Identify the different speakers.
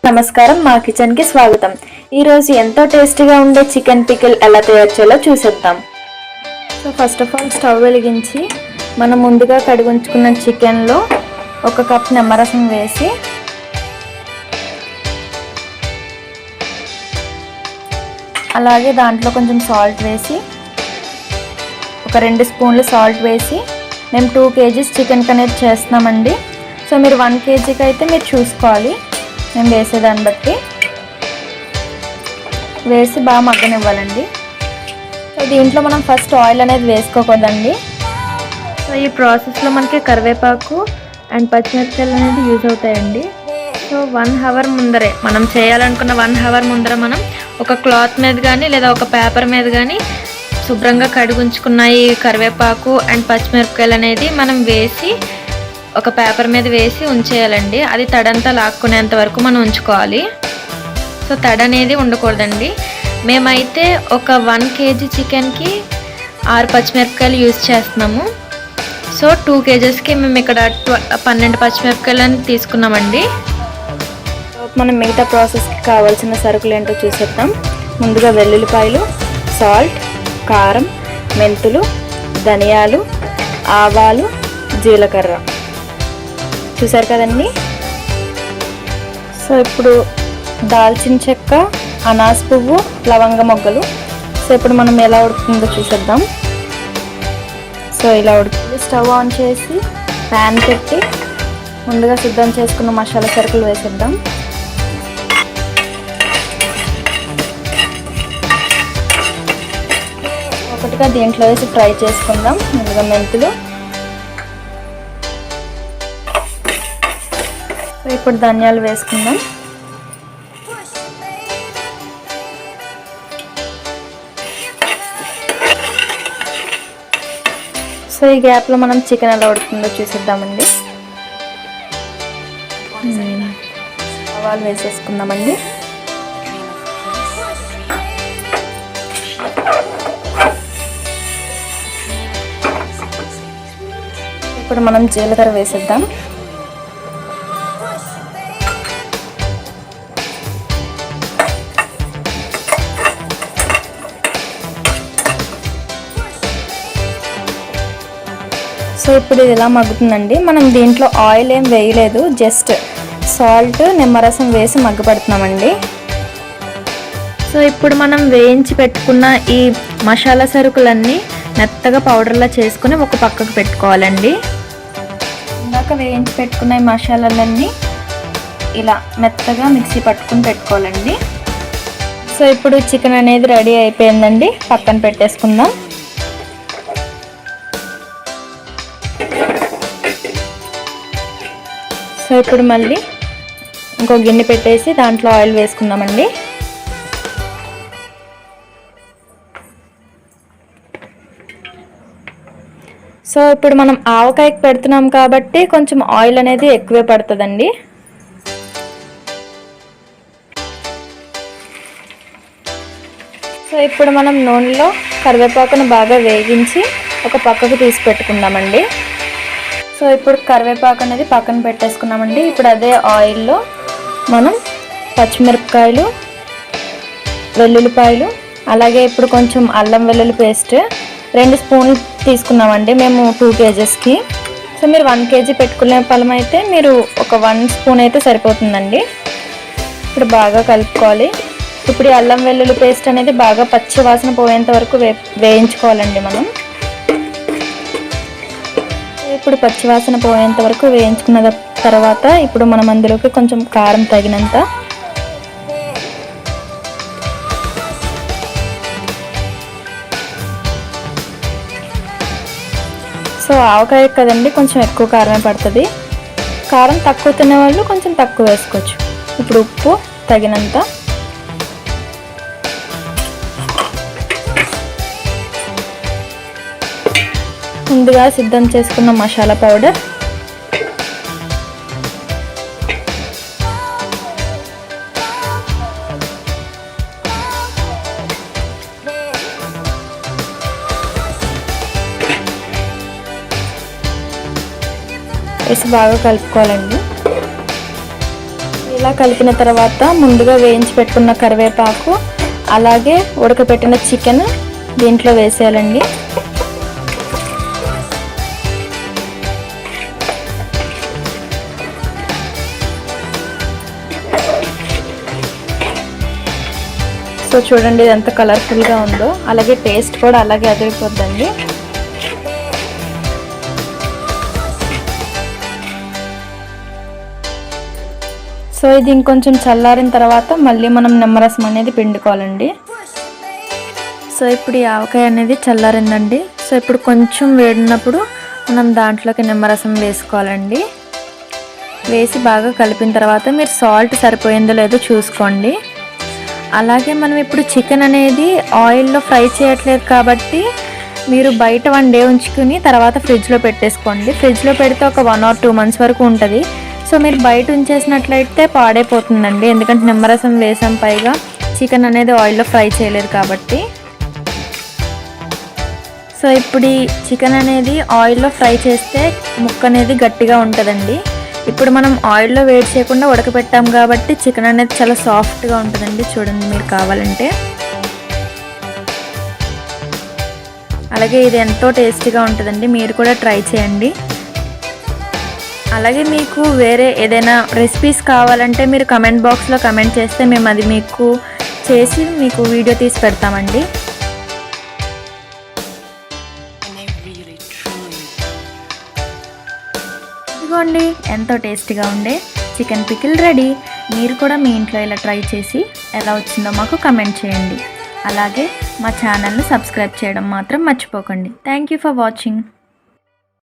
Speaker 1: నమస్కారం, మా కిచెన్ కి స్వాగతం. ఈ రోజు ఎంతో టేస్టీగా ఉండే చికెన్ పికిల్ ఎలా తయారు చేయాలో చూసేద్దాం. So first of all stove వెలిగించి మనం ముందుగా కడిగించుకున్న చికెన్ లో 1 కప్ నిమ్మరసం వేసి అలాగే దాంట్లో కొంచెం సాల్ట్ వేసి ఒక 2 స్పూన్లు సాల్ట్ వేసి మేము 2 kgs చికెన్ కనేది చేస్తున్నామండి. సో మీరు 1 kgకి అయితే మీరు చూసుకోవాలి, మేము వేసేదాన్ని బట్టి వేసి బాగా మగ్గనివ్వాలండి. సో దీంట్లో మనం ఫస్ట్ ఆయిల్ అనేది వేసుకోకూడదండి. సో ఈ ప్రాసెస్లో మనకి కరివేపాకు అండ్ పచ్చిమిరపకాయలు అనేది యూజ్ అవుతాయండి. సో 1 అవర్ ముందరే మనం చేయాలనుకున్న 1 అవర్ ముందర మనం ఒక క్లాత్ మీద కానీ లేదా ఒక పేపర్ మీద కానీ శుభ్రంగా కడిగించుకున్న ఈ కరివేపాకు అండ్ పచ్చిమిరపకాయలు అనేది మనం వేసి ఒక పేపర్ మీద వేసి ఉంచేయాలండి. అది తడంతా లాక్కునేంత వరకు మనం ఉంచుకోవాలి. సో తడ అనేది ఉండకూడదండి. మేమైతే ఒక 1 kg చికెన్కి 6 పచ్చిమిరపకాయలు యూజ్ చేస్తున్నాము. సో 2 kgsకి మేము ఇక్కడ 12 పచ్చిమిరపకాయలని తీసుకున్నామండి. మనం మిగతా ప్రాసెస్కి కావాల్సిన సరుకులు ఏంటో చూసేద్దాం. ముందుగా వెల్లుల్లిపాయలు, సాల్ట్, కారం, మెంతులు, ధనియాలు, ఆవాలు, జీలకర్ర చూసారు కదండి. సో ఇప్పుడు దాల్చిన చెక్క, అనాస పువ్వు, లవంగ మొగ్గలు. సో ఇప్పుడు మనం ఎలా ఉడుకుతుందో చూసేద్దాం. సో ఇలా ఉడుకుతుంది. స్టవ్ ఆన్ చేసి ప్యాన్ పెట్టి ముందుగా సిద్ధం చేసుకున్న మసాలా సరుకులు వేసేద్దాం. ఒకటిగా దీంట్లో వేసి ఫ్రై చేసుకుందాం. ముందుగా మెంతులు, ఇప్పుడు ధనియాలు వేసుకుందాం. సో ఈ గ్యాప్లో మనం చికెన్ ఎలా ఉడుకుందో చూసేద్దామండి. ఆవాలు వేసేసుకుందామండి. ఇప్పుడు మనం జీలకర్ర వేసేద్దాం. సో ఇప్పుడు ఇది ఎలా మగ్గుతుందండి. మనం దీంట్లో ఆయిల్ ఏం వేయలేదు, జస్ట్ సాల్ట్, నిమ్మరసం వేసి మగ్గపెడుతున్నామండి. సో ఇప్పుడు మనం వేయించి పెట్టుకున్న ఈ మసాలా సరుకులన్నీ మెత్తగా పౌడర్లా చేసుకుని ఒక పక్కకు పెట్టుకోవాలండి. ఇందాక వేయించి పెట్టుకున్న ఈ మసాలాలన్నీ ఇలా మెత్తగా మిక్సీ పట్టుకుని పెట్టుకోవాలండి. సో ఇప్పుడు చికెన్ అనేది రెడీ అయిపోయిందండి, పక్కన పెట్టేసుకుందాం. సో ఇప్పుడు మళ్ళీ ఇంకో గిన్నె పెట్టేసి దాంట్లో ఆయిల్ వేసుకుందామండి. సో ఇప్పుడు మనం ఆవకాయకి పెడుతున్నాం కాబట్టి కొంచెం ఆయిల్ అనేది ఎక్కువే పడుతుందండి. సో ఇప్పుడు మనం నూనెలో కరివేపాకును బాగా వేగించి ఒక పక్కకు తీసి పెట్టుకుందామండి. సో ఇప్పుడు కరివేపాకు అనేది పక్కన పెట్టేసుకున్నామండి. ఇప్పుడు అదే ఆయిల్లో మనం పచ్చిమిరపకాయలు, వెల్లుల్లిపాయలు, అలాగే ఇప్పుడు కొంచెం అల్లం వెల్లుల్లి పేస్ట్ 2 స్పూన్లు తీసుకున్నామండి మేము 2 kgsకి. సో మీరు 1 kg పెట్టుకునే ఫలం అయితే మీరు ఒక 1 స్పూన్ అయితే సరిపోతుందండి. ఇప్పుడు బాగా కలుపుకోవాలి. ఇప్పుడు ఈ అల్లం వెల్లుల్లి పేస్ట్ అనేది బాగా పచ్చి వాసన పోయేంత వరకు వేయించుకోవాలండి మనం. ఇప్పుడు పచ్చివాసన పోయేంత వరకు వేయించుకున్న తర్వాత ఇప్పుడు మనం అందులోకి కొంచెం కారం తగినంత, సో ఆవకాయ కదండి కొంచెం ఎక్కువ కారమే పడుతుంది. కారం తక్కువ తినేవాళ్ళు కొంచెం తక్కువ వేసుకోవచ్చు. ఇప్పుడు ఉప్పు తగినంత, ముందుగా సిద్ధం చేసుకున్న మసాలా పౌడర్, వేసి బాగా కలుపుకోవాలండి. ఇలా కలిపిన తర్వాత ముందుగా వేయించి పెట్టుకున్న కరివేపాకు అలాగే ఉడకపెట్టిన చికెన్ దీంట్లో వేసేయాలండి. సో చూడండి ఇది ఎంత కలర్ఫుల్గా ఉందో, అలాగే టేస్ట్ కూడా అలాగే అదిరిపోద్దండి. సో ఇది ఇంకొంచెం చల్లారిన తర్వాత మళ్ళీ మనం నిమ్మరసం అనేది పిండుకోవాలండి. సో ఇప్పుడు ఈ ఆవకాయ అనేది చల్లారిందండి. సో ఇప్పుడు కొంచెం వేడినప్పుడు మనం దాంట్లోకి నిమ్మరసం వేసుకోవాలండి. వేసి బాగా కలిపిన తర్వాత మీరు సాల్ట్ సరిపోయిందో లేదో చూసుకోండి. అలాగే మనం ఇప్పుడు చికెన్ అనేది ఆయిల్లో ఫ్రై చేయట్లేదు కాబట్టి మీరు బయట 1 డే ఉంచుకుని తర్వాత ఫ్రిడ్జ్లో పెట్టేసుకోండి. ఫ్రిడ్జ్లో పెడితే ఒక 1 or 2 months వరకు ఉంటుంది. సో మీరు బయట ఉంచేసినట్లయితే పాడైపోతుందండి, ఎందుకంటే నిమ్మరసం వేసాం, పైగా చికెన్ అనేది ఆయిల్లో ఫ్రై చేయలేదు కాబట్టి. సో ఇప్పుడు ఈ చికెన్ అనేది ఆయిల్లో ఫ్రై చేస్తే ముక్క అనేది గట్టిగా ఉంటుందండి. ఇప్పుడు మనం ఆయిల్లో వేడి చేయకుండా ఉడకపెట్టాం కాబట్టి చికెన్ అనేది చాలా సాఫ్ట్గా ఉంటుందండి. చూడండి మీరు కావాలంటే. అలాగే ఇది ఎంతో టేస్టీగా ఉంటుందండి, మీరు కూడా ట్రై చేయండి. అలాగే మీకు వేరే ఏదైనా రెసిపీస్ కావాలంటే మీరు కమెంట్ బాక్స్లో కమెంట్ చేస్తే మేము అది మీకు చేసి మీకు వీడియో తీసి పెడతామండి. ఇదిగోండి ఎంతో టేస్టీగా ఉండే చికెన్ పికిల్ రెడీ. మీరు కూడా మీ ఇంట్లో ఇలా ట్రై చేసి ఎలా వచ్చిందో మాకు కమెంట్ చేయండి. అలాగే మా ఛానల్ని సబ్స్క్రైబ్ చేయడం మాత్రం మర్చిపోకండి. Thank you for watching.